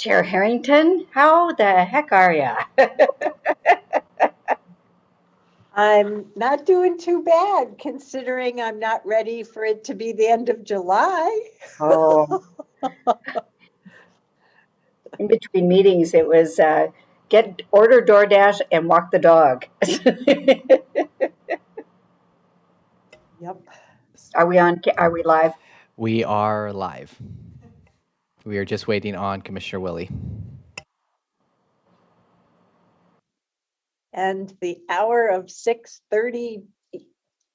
Chair Harrington, how the heck are ya? I'm not doing too bad considering I'm not ready for it to be the end of July. Oh, in between meetings, it was order DoorDash and walk the dog. Yep. Are we on? Are we live? We are live. We are just waiting on Commissioner Willie. And the hour of 6:30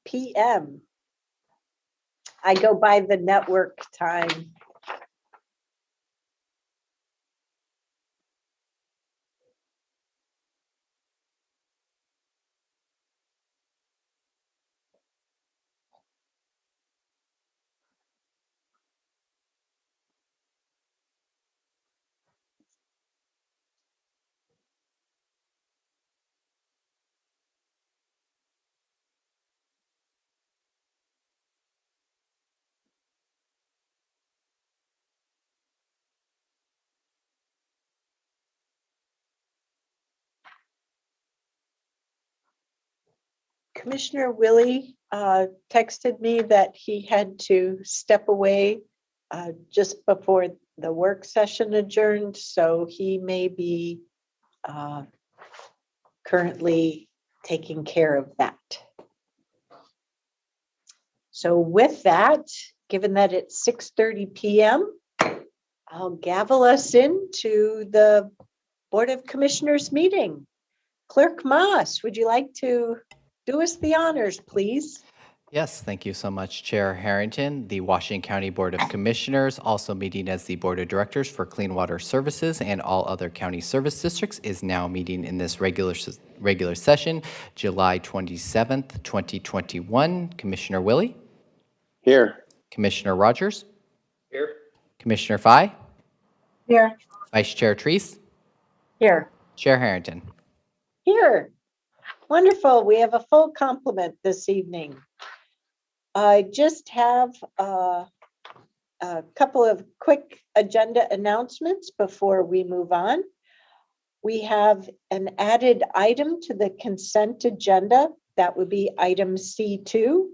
p.m. I go by the network time. Commissioner Willie texted me that he had to step away just before the work session adjourned, so he may be currently taking care of that. So with that, given that it's 6:30 p.m., I'll gavel us into the Board of Commissioners meeting. Clerk Moss, would you like to do us the honors, please? Yes, thank you so much, Chair Harrington. The Washington County Board of Commissioners, also meeting as the Board of Directors for Clean Water Services and all other county service districts, is now meeting in this regular session, July 27th, 2021. Commissioner Willie? Here. Commissioner Rogers? Here. Commissioner Fye? Here. Vice Chair Treese? Here. Chair Harrington? Here. Wonderful. We have a full complement this evening. I just have a couple of quick agenda announcements before we move on. We have an added item to the consent agenda. That would be item C2,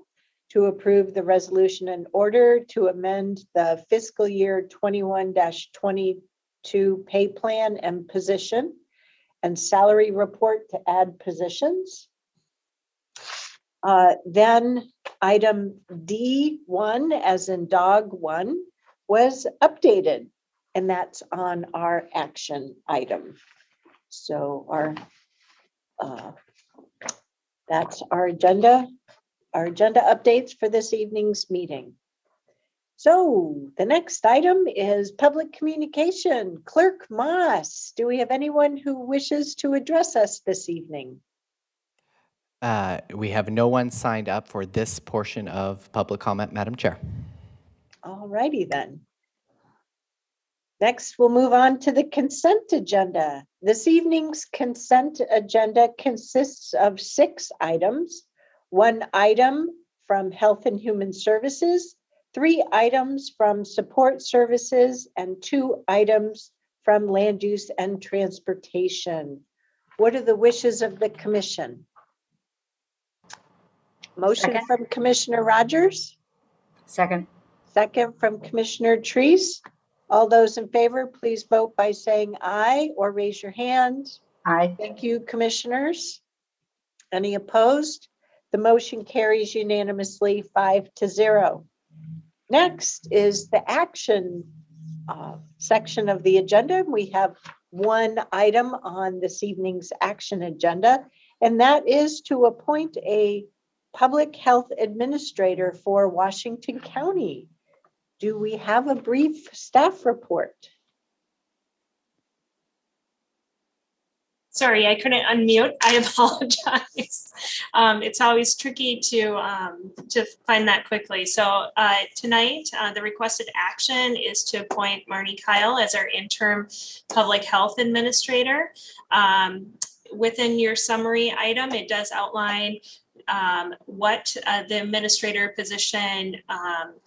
to approve the resolution and order to amend the fiscal year 21-22 pay plan and position and salary report to add positions. Then item D1, as in dog 1, was updated, and that's on our action item. So that's our agenda updates for this evening's meeting. So the next item is public communication. Clerk Moss, do we have anyone who wishes to address us this evening? We have no one signed up for this portion of public comment, Madam Chair. All righty then. Next, we'll move on to the consent agenda. This evening's consent agenda consists of 6 items, 1 item from Health and Human Services, 3 items from Support Services, and 2 items from Land Use and Transportation. What are the wishes of the commission? Motion Second. from Commissioner Rogers. Second. Second from Commissioner Treese. All those in favor, please vote by saying aye or raise your hand. Aye. Thank you, commissioners. Any opposed? The motion carries unanimously 5-0. Next is the action section of the agenda. We have 1 item on this evening's action agenda, and that is to appoint a public health administrator for Washington County. Do we have a brief staff report? Sorry, I couldn't unmute. I apologize. It's always tricky to find that quickly. So tonight, the requested action is to appoint Marnie Kyle as our interim public health administrator. Within your summary item, it does outline what the administrator position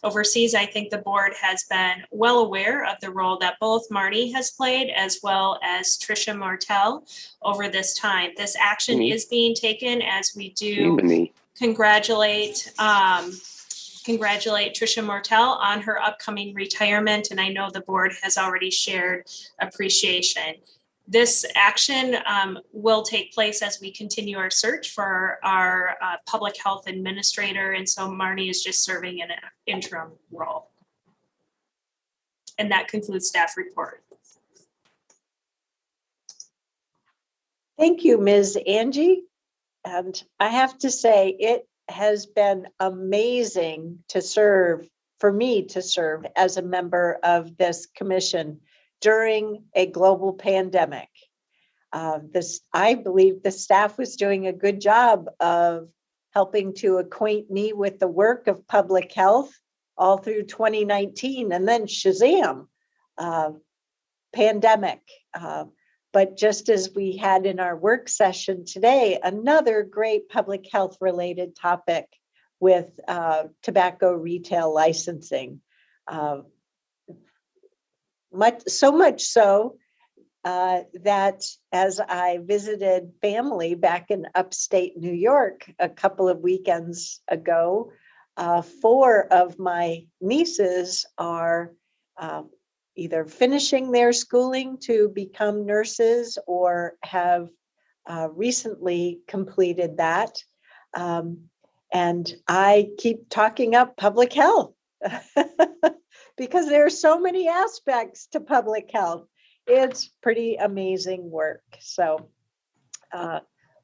oversees. I think the board has been well aware of the role that both Marnie has played as well as Tricia Martell over this time. This action is being taken as we do congratulate Tricia Martell on her upcoming retirement, and I know the board has already shared appreciation. This action will take place as we continue our search for our public health administrator, and so Marnie is just serving in an interim role. And that concludes staff report. Thank you, Ms. Angie. And I have to say, it has been amazing to serve, for me to serve as a member of this commission during a global pandemic. I believe the staff was doing a good job of helping to acquaint me with the work of public health all through 2019, and then shazam, pandemic. But just as we had in our work session today, another great public health related topic with tobacco retail licensing. So much so that as I visited family back in upstate New York a couple of weekends ago, 4 of my nieces are either finishing their schooling to become nurses or have recently completed that. And I keep talking up public health because there are so many aspects to public health. It's pretty amazing work. So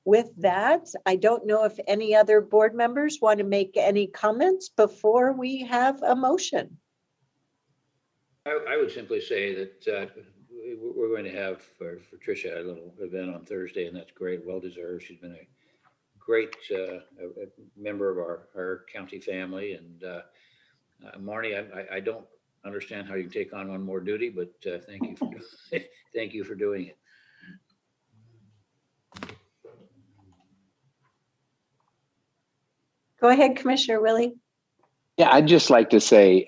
with that, I don't know if any other board members want to make any comments before we have a motion. I would simply say that we're going to have for Tricia a little event on Thursday, and that's great, well deserved. She's been a great member of our county family. And Marnie, I don't understand how you can take on one more duty, but thank you for thank you for doing it. Go ahead, Commissioner Willie. Yeah, I'd just like to say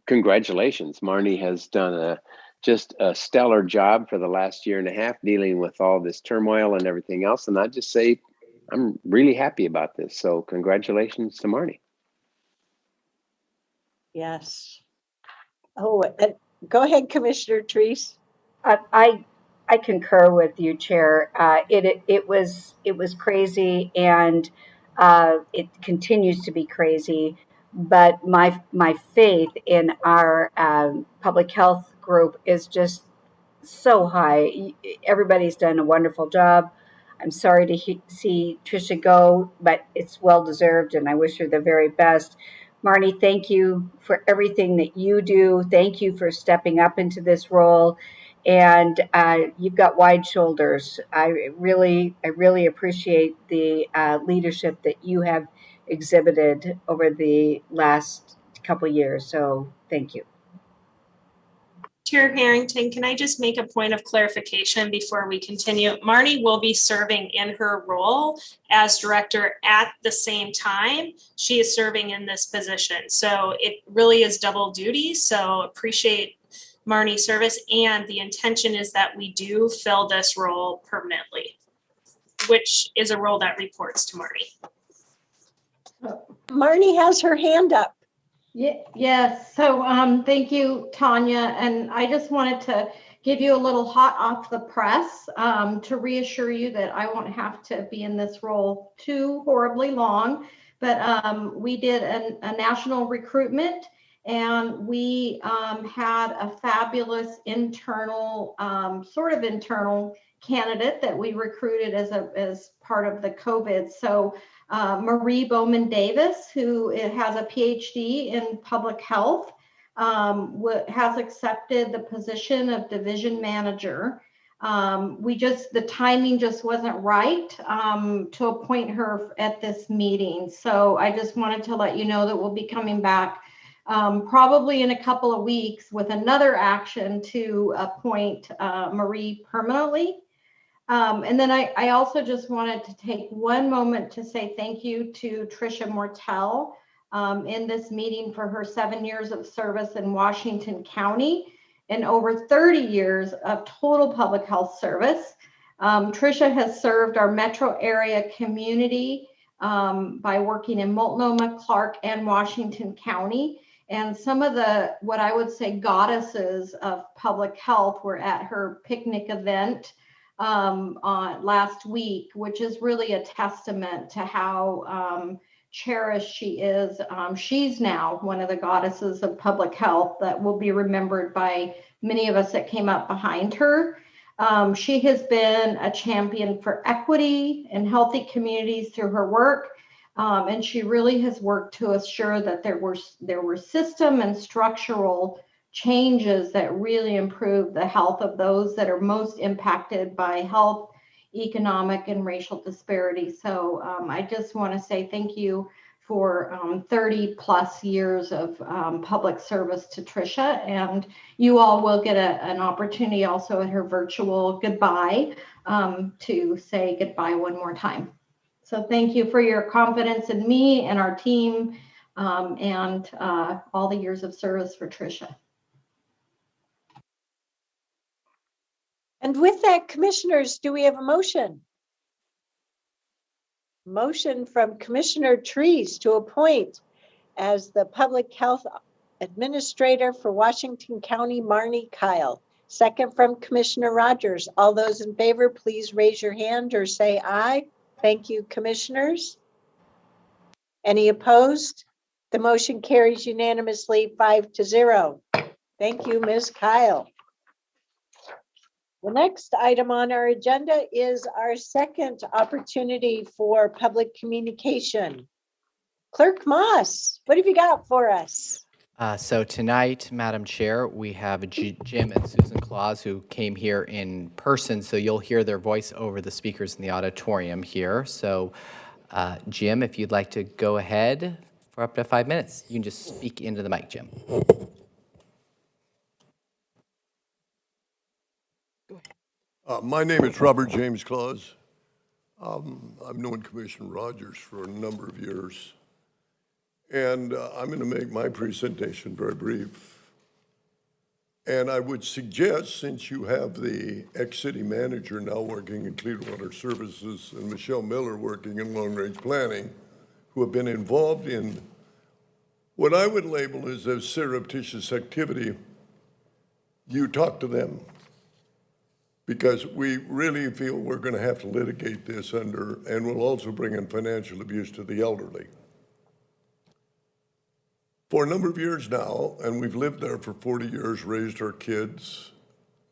congratulations. Marnie has done just a stellar job for the last year and a half dealing with all this turmoil and everything else. And I just say I'm really happy about this. So congratulations to Marnie. Yes. Oh, go ahead, Commissioner Treese. I concur with you, Chair. It was crazy, and it continues to be crazy. But my faith in our public health group is just so high. Everybody's done a wonderful job. I'm sorry to see Tricia go, but it's well deserved, and I wish her the very best. Marnie, thank you for everything that you do. Thank you for stepping up into this role. And you've got wide shoulders. I really appreciate the leadership that you have exhibited over the last couple of years. So thank you. Chair Harrington, can I just make a point of clarification before we continue? Marnie will be serving in her role as director at the same time she is serving in this position. So it really is double duty. So appreciate Marnie's service, and the intention is that we do fill this role permanently, which is a role that reports to Marnie. Marnie has her hand up. Yes. So thank you, Tanya. And I just wanted to give you a little hot off the press to reassure you that I won't have to be in this role too horribly long. But we did a national recruitment, and we had a fabulous internal, sort of internal candidate that we recruited as part of the COVID. So Marie Bowman Davis, who has a PhD in public health, has accepted the position of division manager. The timing just wasn't right to appoint her at this meeting. So I just wanted to let you know that we'll be coming back probably in a couple of weeks with another action to appoint Marie permanently. And then I also just wanted to take one moment to say thank you to Tricia Mortel in this meeting for her 7 years of service in Washington County and over 30 years of total public health service. Tricia has served our metro area community by working in Multnomah, Clark, and Washington County. And some of the, what I would say, goddesses of public health were at her picnic event last week, which is really a testament to how cherished she is. She's now one of the goddesses of public health that will be remembered by many of us that came up behind her. She has been a champion for equity and healthy communities through her work. And she really has worked to assure that there were system and structural changes that really improve the health of those that are most impacted by health, economic, and racial disparity. So I just want to say thank you for 30 plus years of public service to Tricia, and you all will get an opportunity also at her virtual goodbye to say goodbye one more time. So thank you for your confidence in me and our team and all the years of service for Tricia. And with that, commissioners, do we have a motion? Motion from Commissioner Trees to appoint as the Public Health Administrator for Washington County, Marnie Kyle. Second from Commissioner Rogers. All those in favor, please raise your hand or say aye. Thank you, commissioners. Any opposed? The motion carries unanimously 5-0. Thank you, Ms. Kyle. The next item on our agenda is our second opportunity for public communication. Clerk Moss, what have you got for us? So tonight, Madam Chair, we have Jim and Susan Claus who came here in person, so you'll hear their voice over the speakers in the auditorium here. So Jim, if you'd like to go ahead for up to 5 minutes, you can just speak into the mic, Jim. My name is Robert James Claus. I've known Commissioner Rogers for a number of years, and I'm going to make my presentation very brief. And I would suggest, since you have the ex-city manager now working in Clean Water Services and Michelle Miller working in long-range planning, who have been involved in what I would label as a surreptitious activity, you talk to them. Because we really feel we're going to have to litigate this under, and we'll also bring in financial abuse to the elderly. For a number of years now, and we've lived there for 40 years, raised our kids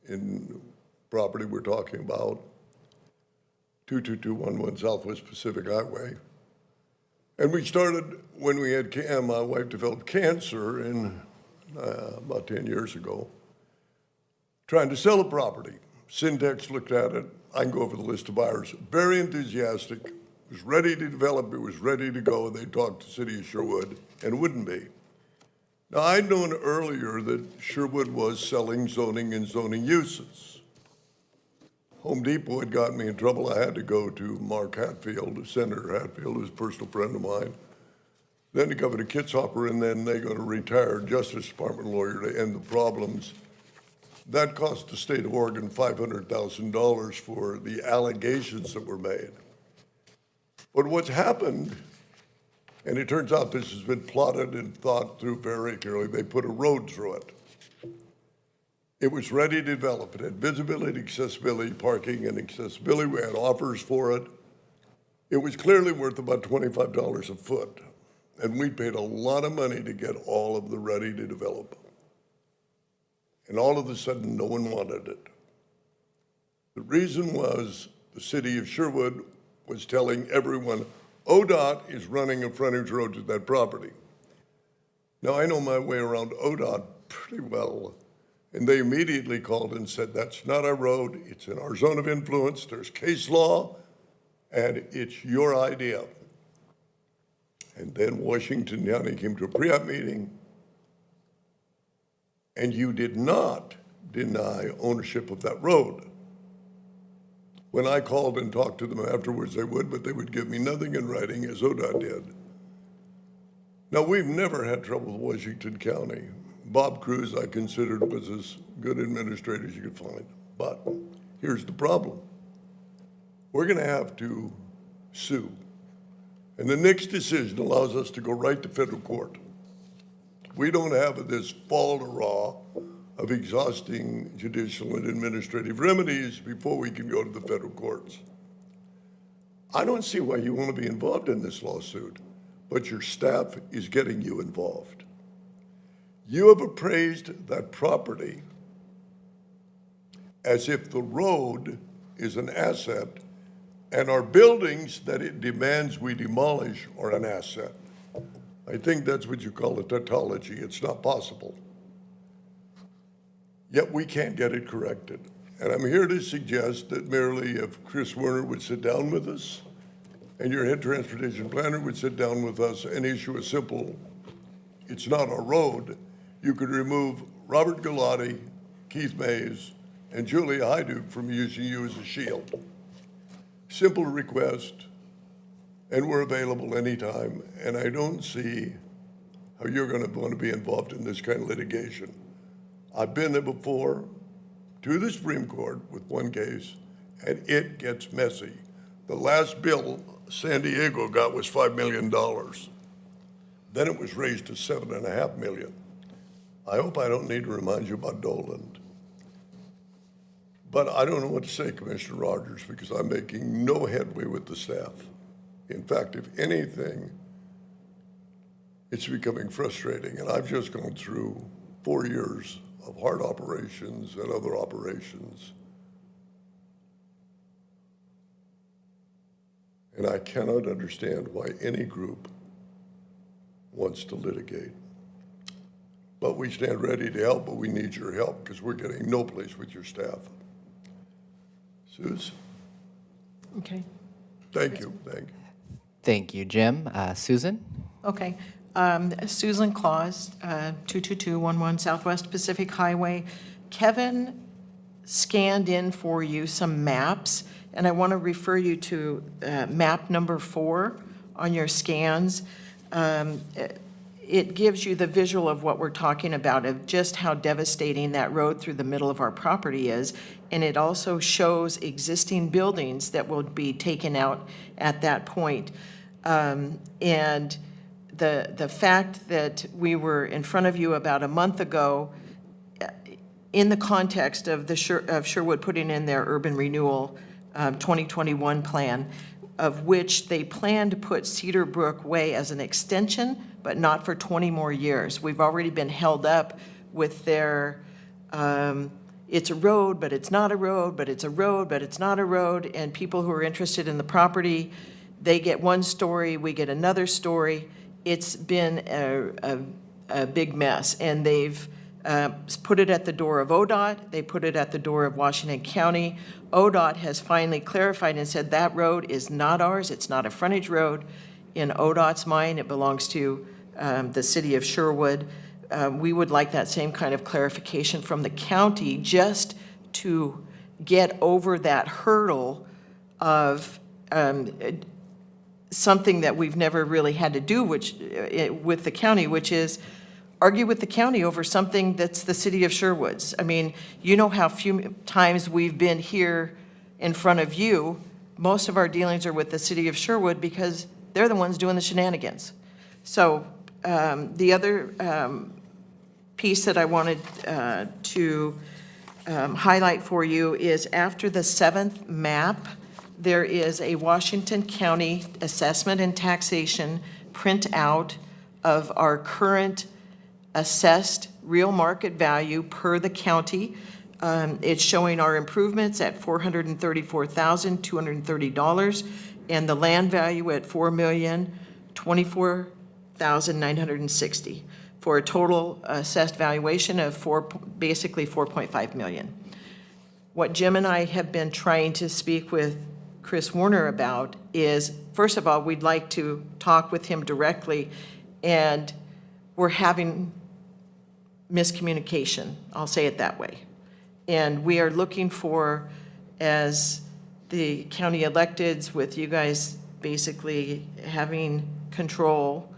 in property we're talking about, 22211 Southwest Pacific Highway. And we started when we had, my wife developed cancer in about 10 years ago, trying to sell the property. Syntex looked at it. I can go over the list of buyers. Very enthusiastic. It was ready to develop. It was ready to go. They talked to City of Sherwood, and it wouldn't be. Now, I'd known earlier that Sherwood was selling zoning and zoning uses. Home Depot had gotten me in trouble. I had to go to Mark Hatfield, Senator Hatfield, who's a personal friend of mine. Then to Governor Kitzhaber, and then they got a retired Justice Department lawyer to end the problems. That cost the state of Oregon $500,000 for the allegations that were made. But what's happened, and it turns out this has been plotted and thought through very clearly, they put a road through it. It was ready to develop. It had visibility, accessibility, parking, and accessibility. We had offers for it. It was clearly worth about $25 a foot. And we paid a lot of money to get all of the ready to develop. And all of a sudden, no one wanted it. The reason was the city of Sherwood was telling everyone, ODOT is running a frontage road to that property. Now, I know my way around ODOT pretty well. And they immediately called and said, that's not our road. It's in our zone of influence. There's case law, and it's your idea. And then Washington County came to a pre-op meeting, and you did not deny ownership of that road. When I called and talked to them afterwards, they would, but they would give me nothing in writing, as ODOT did. Now, we've never had trouble with Washington County. Bob Cruz, I considered, was as good administrator as you could find. But here's the problem. We're going to have to sue. And the next decision allows us to go right to federal court. We don't have this fall-to-raw of exhausting judicial and administrative remedies before we can go to the federal courts. I don't see why you want to be involved in this lawsuit, but your staff is getting you involved. You have appraised that property as if the road is an asset and our buildings that it demands we demolish are an asset. I think that's what you call a tautology. It's not possible. Yet we can't get it corrected. And I'm here to suggest that merely if Chris Werner would sit down with us and your head transportation planner would sit down with us and issue a simple, it's not a road, you could remove Robert Galati, Keith Mays, and Julia Hyduke from using you as a shield. Simple request, and we're available anytime, and I don't see how you're going to want to be involved in this kind of litigation. I've been there before, to the Supreme Court with one case, and it gets messy. The last bill San Diego got was $5 million. Then it was raised to $7.5 million. I hope I don't need to remind you about Doland. But I don't know what to say, Commissioner Rogers, because I'm making no headway with the staff. In fact, if anything, it's becoming frustrating. And I've just gone through 4 years of hard operations and other operations. And I cannot understand why any group wants to litigate. But we stand ready to help, but we need your help because we're getting no place with your staff. Suze? Okay. Thank you, thank you. Thank you, Jim. Susan? Okay. Susan Claus, 22211 Southwest Pacific Highway. Kevin scanned in for you some maps, and I want to refer you to map number 4 on your scans. It gives you the visual of what we're talking about, of just how devastating that road through the middle of our property is. And it also shows existing buildings that will be taken out at that point. And the fact that we were in front of you about a month ago in the context of Sherwood putting in their urban renewal 2021 plan, of which they plan to put Cedar Brook Way as an extension, but not for 20 more years. We've already been held up with their, it's a road, but it's not a road, but it's a road, but it's not a road, and people who are interested in the property, they get one story, we get another story. It's been a big mess, and they've put it at the door of ODOT, they put it at the door of Washington County. ODOT has finally clarified and said that road is not ours, it's not a frontage road. In ODOT's mind, it belongs to the city of Sherwood. We would like that same kind of clarification from the county just to get over that hurdle of something that we've never really had to do with the county, which is argue with the county over something that's the city of Sherwood's. I mean, you know how few times we've been here in front of you. Most of our dealings are with the city of Sherwood because they're the ones doing the shenanigans. So the other piece that I wanted to highlight for you is after the 7th map, there is a Washington County assessment and taxation printout of our current assessed real market value per the county. It's showing our improvements at $434,230 and the land value at $4,024,960 for a total assessed valuation of basically $4.5 million. What Jim and I have been trying to speak with Chris Werner about is, first of all, we'd like to talk with him directly, and we're having miscommunication, I'll say it that way. And we are looking for as the county electeds, with you guys basically having control,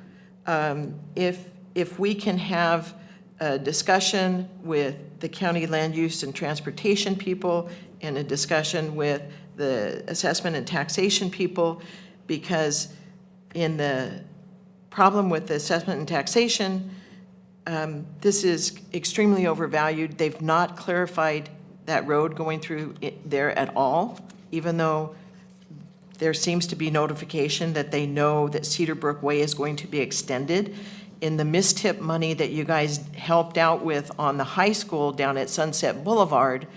if we can have a discussion with the county land use and transportation people and a discussion with the assessment and taxation people, because in the problem with the assessment and taxation, this is extremely overvalued. They've not clarified that road going through there at all, even though there seems to be notification that they know that Cedar Brook Way is going to be extended. In the mistip money that you guys helped out with on the high school down at Sunset Boulevard,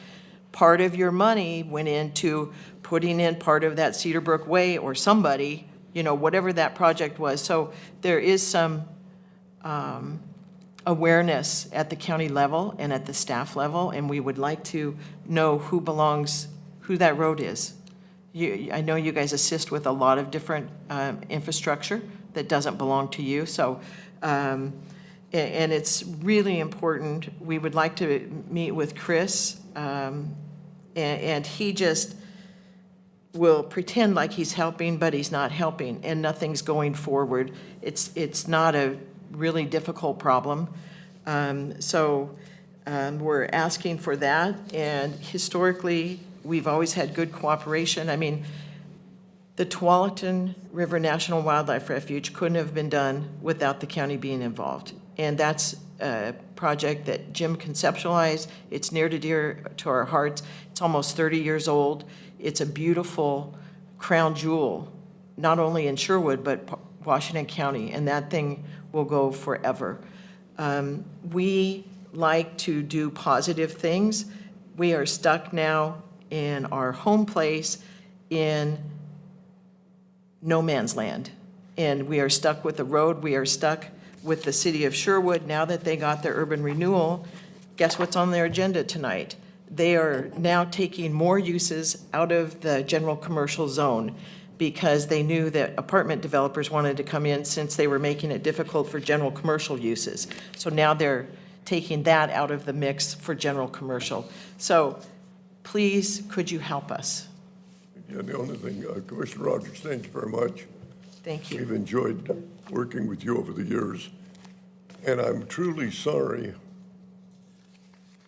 part of your money went into putting in part of that Cedar Brook Way, or somebody, whatever that project was. So there is some awareness at the county level and at the staff level, and we would like to know who that road is. I know you guys assist with a lot of different infrastructure that doesn't belong to you, so, and it's really important. We would like to meet with Chris, and he just will pretend like he's helping, but he's not helping, and nothing's going forward. It's not a really difficult problem. So we're asking for that, and historically, we've always had good cooperation. I mean, the Tualatin River National Wildlife Refuge couldn't have been done without the county being involved. And that's a project that Jim conceptualized. It's near to dear to our hearts. It's almost 30 years old. It's a beautiful crown jewel, not only in Sherwood, but Washington County, and that thing will go forever. We like to do positive things. We are stuck now in our home place in no man's land. And we are stuck with the road. We are stuck with the city of Sherwood. Now that they got their urban renewal, guess what's on their agenda tonight? They are now taking more uses out of the general commercial zone because they knew that apartment developers wanted to come in since they were making it difficult for general commercial uses. So now they're taking that out of the mix for general commercial. So please, could you help us? Yeah, the only thing, Commissioner Rogers, thank you very much. Thank you. We've enjoyed working with you over the years. And I'm truly sorry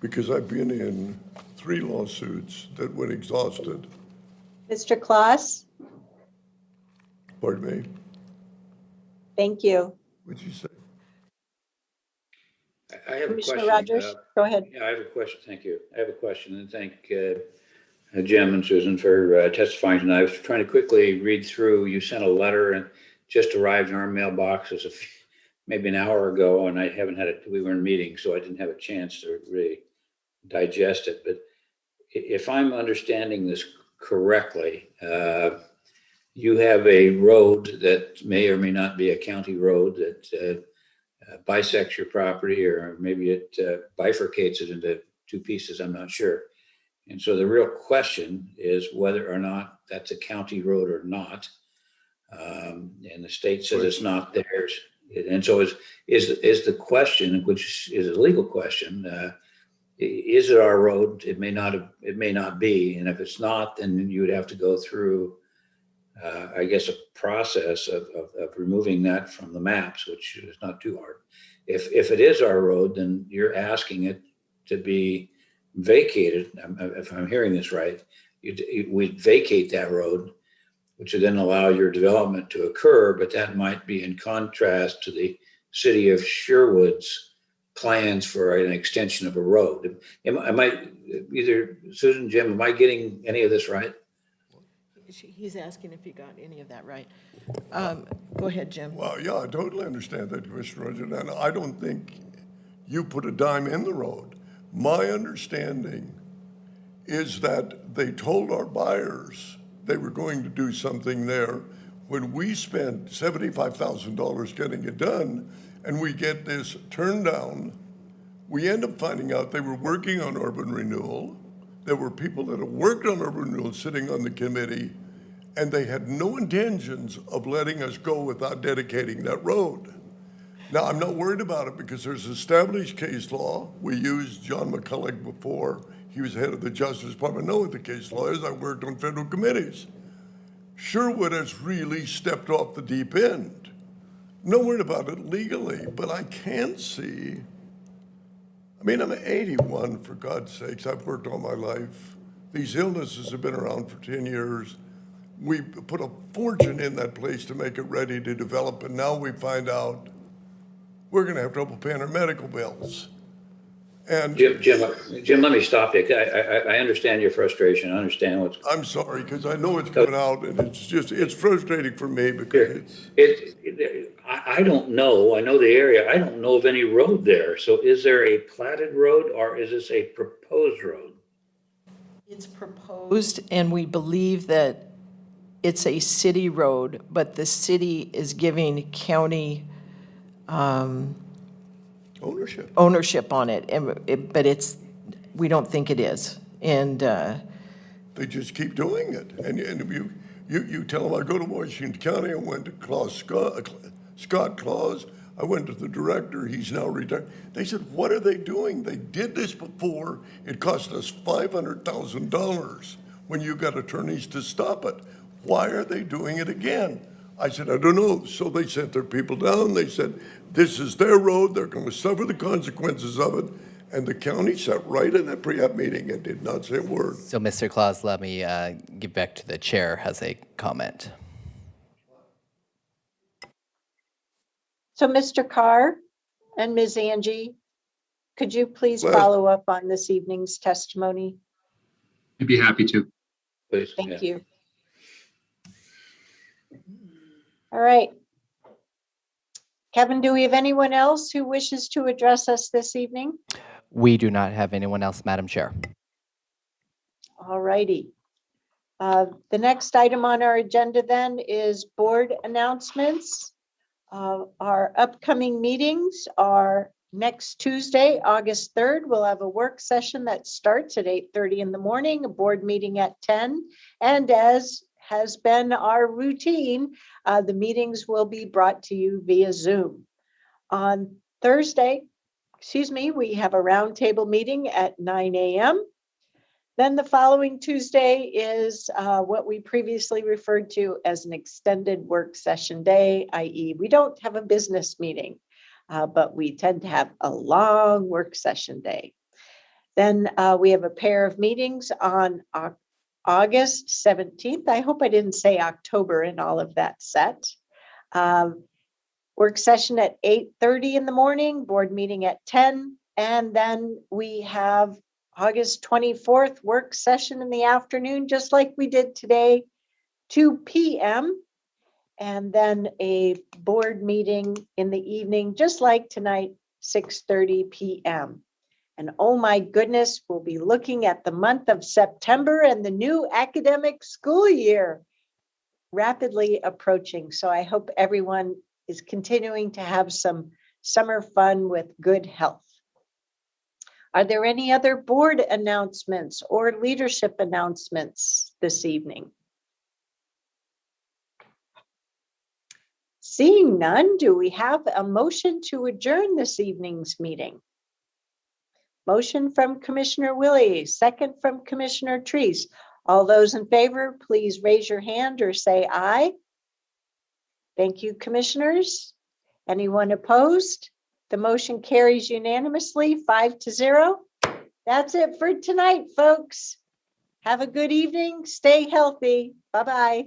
because I've been in 3 lawsuits that went exhausted. Mr. Claus, Pardon me? thank you. What'd you say? I have a question. Commissioner Rogers, go ahead. Yeah, I have a question. Thank you. I have a question, and thank Jim and Susan for testifying tonight. I was trying to quickly read through. You sent a letter and just arrived in our mailboxes maybe an hour ago, and I haven't had it. We were in a meeting, so I didn't have a chance to really digest it. But if I'm understanding this correctly, you have a road that may or may not be a county road that bisects your property, or maybe it bifurcates it into 2 pieces. I'm not sure. And so the real question is whether or not that's a county road or not. And the state says it's not theirs. And so is the question, which is a legal question, is it our road? It may not be. And if it's not, then you would have to go through, I guess, a process of removing that from the maps, which is not too hard. If it is our road, then you're asking it to be vacated. If I'm hearing this right, we'd vacate that road, which would then allow your development to occur, but that might be in contrast to the city of Sherwood's plans for an extension of a road. Am I, either Susan, Jim, am I getting any of this right? He's asking if you got any of that right. Go ahead, Jim. Well, yeah, I totally understand that, Commissioner Rogers, and I don't think you put a dime in the road. My understanding is that they told our buyers they were going to do something there. When we spent $75,000 getting it done, and we get this turned down, we end up finding out they were working on urban renewal. There were people that had worked on urban renewal sitting on the committee, and they had no intentions of letting us go without dedicating that road. Now, I'm not worried about it because there's established case law. We used John McCulloch before. He was head of the Justice Department. I know what the case law is. I worked on federal committees. Sherwood has really stepped off the deep end. Not worried about it legally, but I can see. I mean, I'm 81, for God's sakes. I've worked all my life. These illnesses have been around for 10 years. We put a fortune in that place to make it ready to develop, and now we find out we're going to have trouble paying our medical bills. And Jim, let me stop you. I understand your frustration. I understand what's. I'm sorry, because I know it's coming out, and it's frustrating for me because I don't know. I know the area. I don't know of any road there. So is there a platted road or is this a proposed road? It's proposed, and we believe that it's a city road, but the city is giving county ownership on it, but we don't think it is. And they just keep doing it. And you tell them, I go to Washington County, I went to Scott Claus, I went to the director, he's now retired. They said, what are they doing? They did this before. It cost us $500,000 when you got attorneys to stop it. Why are they doing it again? I said, I don't know. So they sent their people down. They said, this is their road. They're going to suffer the consequences of it. And the county sat right in that pre-app meeting and did not say a word. So, Mr. Claus, let me give back to the chair as a comment. So Mr. Carr and Ms. Angie, could you please Well- follow up on this evening's testimony? I'd be happy to. Please. Thank you. All right. Kevin, do we have anyone else who wishes to address us this evening? We do not have anyone else, Madam Chair. All righty. The next item on our agenda then is board announcements. Our upcoming meetings are next Tuesday, August 3rd. We'll have a work session that starts at 8:30 in the morning, a board meeting at 10. And as has been our routine, the meetings will be brought to you via Zoom. On Thursday, we have a roundtable meeting at 9 a.m. Then the following Tuesday is what we previously referred to as an extended work session day, i.e. we don't have a business meeting, but we tend to have a long work session day. Then we have a pair of meetings on August 17th. I hope I didn't say October in all of that set. Work session at 8:30 in the morning, board meeting at 10. And then we have August 24th, work session in the afternoon, just like we did today, 2 p.m. And then a board meeting in the evening, just like tonight, 6:30 p.m. And oh my goodness, we'll be looking at the month of September and the new academic school year rapidly approaching. So I hope everyone is continuing to have some summer fun with good health. Are there any other board announcements or leadership announcements this evening? Seeing none, do we have a motion to adjourn this evening's meeting? Motion from Commissioner Willie, second from Commissioner Treese. All those in favor, please raise your hand or say aye. Thank you, commissioners. Anyone opposed? The motion carries unanimously, 5-0. That's it for tonight, folks. Have a good evening. Stay healthy. Bye-bye.